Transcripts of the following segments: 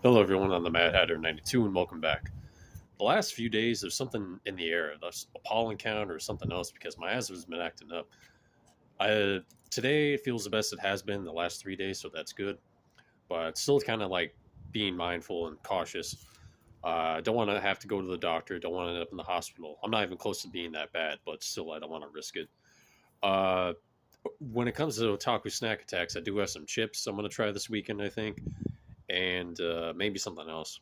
Hello, everyone. I'm the Mad Hatter 92, and welcome back. The last few days, there's something in the air. There's a pollen count or something else because my asthma's been acting up. Today it feels the best it has been the last 3 days, so that's good. But still, kind of like being mindful and cautious. Don't want to have to go to the doctor. Don't want to end up in the hospital. I'm not even close to being that bad, but still, I don't want to risk it. Uh, when it comes to otaku snack attacks, I do have some chips I'm going to try this weekend, I think, and maybe something else.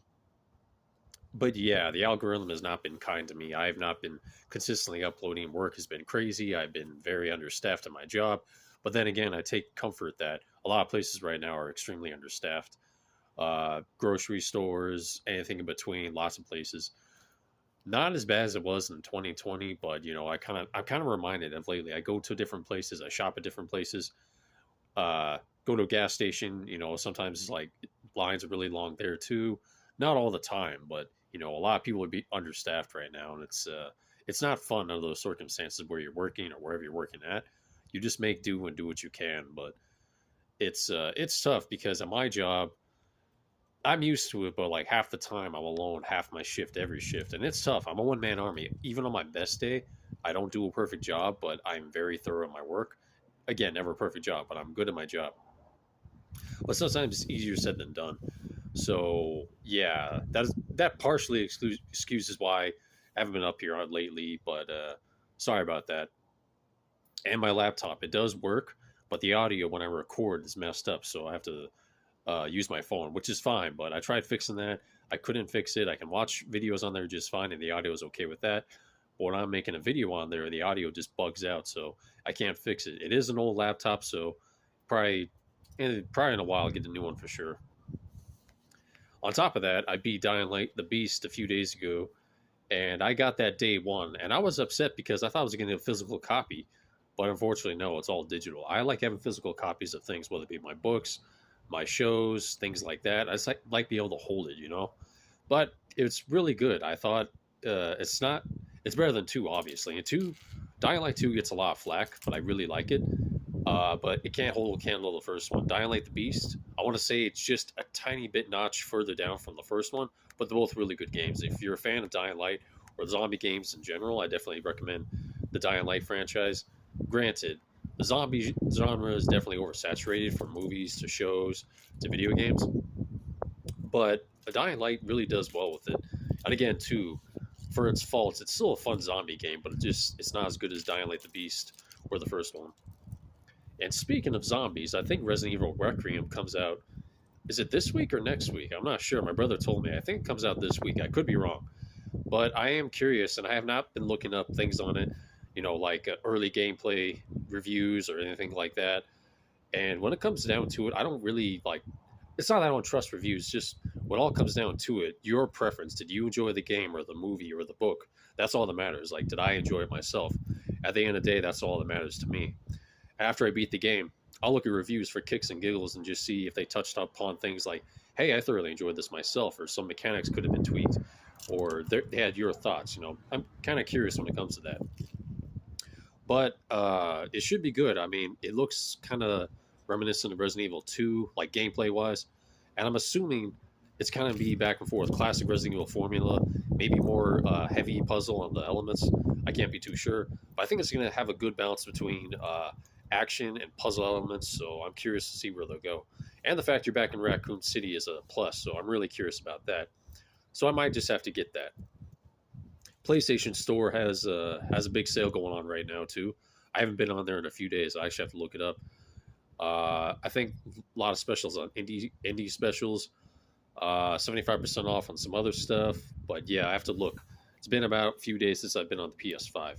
But yeah, the algorithm has not been kind to me. I have not been consistently uploading. Work has been crazy. I've been very understaffed at my job. But then again, I take comfort that a lot of places right now are extremely understaffed. Grocery stores, anything in between, lots of places. Not as bad as it was in 2020, but I'm kind of reminded of lately. I go to different places, I shop at different places. Go to a gas station. Sometimes it's like lines are really long there too. Not all the time, but a lot of people would be understaffed right now, and it's not fun under those circumstances where you're working or wherever you're working at. You just make do and do what you can, but it's tough because at my job, I'm used to it, but like half the time I'm alone, half my shift, every shift, and it's tough. I'm a one man army. Even on my best day, I don't do a perfect job, but I'm very thorough at my work. Again, never a perfect job, but I'm good at my job. But sometimes it's easier said than done. So yeah, that partially excuses why I haven't been up here on lately. But sorry about that. And my laptop, it does work, but the audio when I record is messed up, so I have to use my phone, which is fine. But I tried fixing that. I couldn't fix it. I can watch videos on there just fine, and the audio is okay with that. But when I'm making a video on there, the audio just bugs out, so I can't fix it. It is an old laptop, so probably probably in a while I'll get a new one for sure. On top of that, I beat Dying Light the Beast a few days ago, and I got that day one, and I was upset because I thought I was getting a physical copy, but unfortunately, no, it's all digital. I like having physical copies of things, whether it be my books, my shows, things like that. I just like being able to hold it. But it's really good. I thought it's not. It's better than two, obviously. And two, Dying Light 2 gets a lot of flack, but I really like it. But it can't hold a candle to the first one. Dying Light the Beast, I want to say it's just a tiny bit notch further down from the first one, but they're both really good games. If you're a fan of Dying Light or zombie games in general, I definitely recommend the Dying Light franchise. Granted, the zombie genre is definitely oversaturated from movies to shows to video games, but the Dying Light really does well with it. And again, too, for its faults, it's still a fun zombie game, but it's not as good as Dying Light the Beast or the first one. And speaking of zombies, I think Resident Evil Requiem comes out. Is it this week or next week? I'm not sure. My brother told me. I think it comes out this week. I could be wrong. But I am curious, and I have not been looking up things on it, like early gameplay reviews or anything like that. And when it comes down to it, I don't really like. It's not that I don't trust reviews. Just when all comes down to it, your preference. Did you enjoy the game or the movie or the book? That's all that matters. Like, did I enjoy it myself? At the end of the day, that's all that matters to me. After I beat the game, I'll look at reviews for kicks and giggles and just see if they touched upon things like, hey, I thoroughly enjoyed this myself, or some mechanics could have been tweaked, or they had your thoughts. I'm kind of curious when it comes to that. But it should be good. I mean, it looks kind of reminiscent of Resident Evil 2, like gameplay wise. And I'm assuming it's kind of be back and forth, classic Resident Evil formula, maybe more heavy puzzle on the elements. I can't be too sure, but I think it's going to have a good balance between action and puzzle elements. So I'm curious to see where they'll go. And the fact you're back in Raccoon City is a plus. So I'm really curious about that. So I might just have to get that. PlayStation Store has a big sale going on right now too. I haven't been on there in a few days. I actually have to look it up. I think a lot of specials on indie specials, 75% off on some other stuff. But yeah, I have to look. It's been about a few days since I've been on the PS5.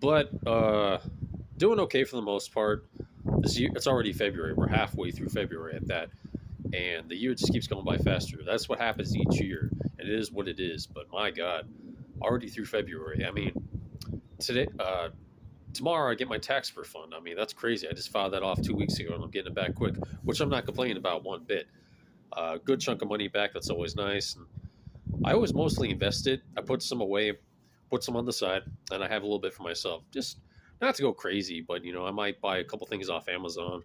But doing okay for the most part. This year, it's already February. We're halfway through February at that, and the year just keeps going by faster. That's what happens each year, and it is what it is. But my God, already through February. I mean, today, tomorrow I get my tax refund. I mean, that's crazy. I just filed that off 2 weeks ago, and I'm getting it back quick, which I'm not complaining about one bit. Good chunk of money back. That's always nice. And I always mostly invest it. I put some away, put some on the side, and I have a little bit for myself. Just not to go crazy, but I might buy a couple things off Amazon,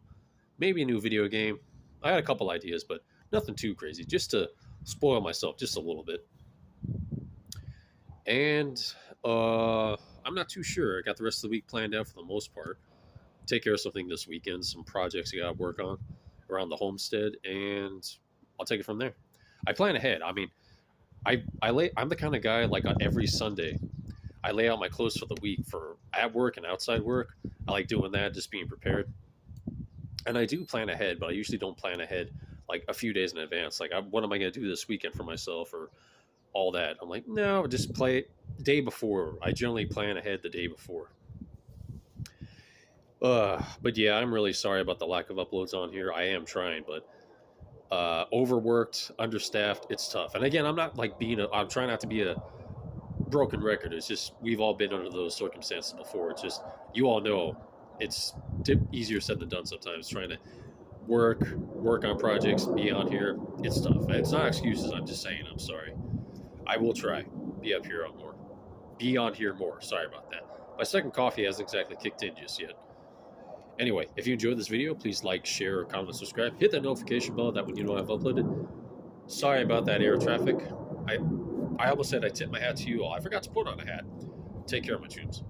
maybe a new video game. I had a couple ideas, but Nothing too crazy, just to spoil myself just a little bit. And I'm not too sure. I got the rest of the week planned out for the most part. Take care of something this weekend, some projects I got to work on around the homestead, and I'll take it from there. I plan ahead. I mean, I'm the kind of guy like on every Sunday, I lay out my clothes for the week for at work and outside work. I like doing that, just being prepared. And I do plan ahead, but I usually don't plan ahead like a few days in advance. Like, what am I going to do this weekend for myself or all that? I'm like, no, just play it day before. I generally plan ahead the day before. But yeah, I'm really sorry about the lack of uploads on here. I am trying, but overworked, understaffed, it's tough. And again, I'm not like I'm trying not to be a broken record. It's just we've all been under those circumstances before. It's just you all know it's easier said than done sometimes. Trying to work on projects, be on here, it's tough. It's not excuses. I'm just saying. I'm sorry. I will try. Be up here on more. Be on here more. Sorry about that. My second coffee hasn't exactly kicked in just yet. Anyway, if you enjoyed this video, please like, share, comment, subscribe. Hit that notification bell. That when you know I've uploaded. Sorry about that air traffic. I almost said I tip my hat to you all. I forgot to put on a hat. Take care, my tunes.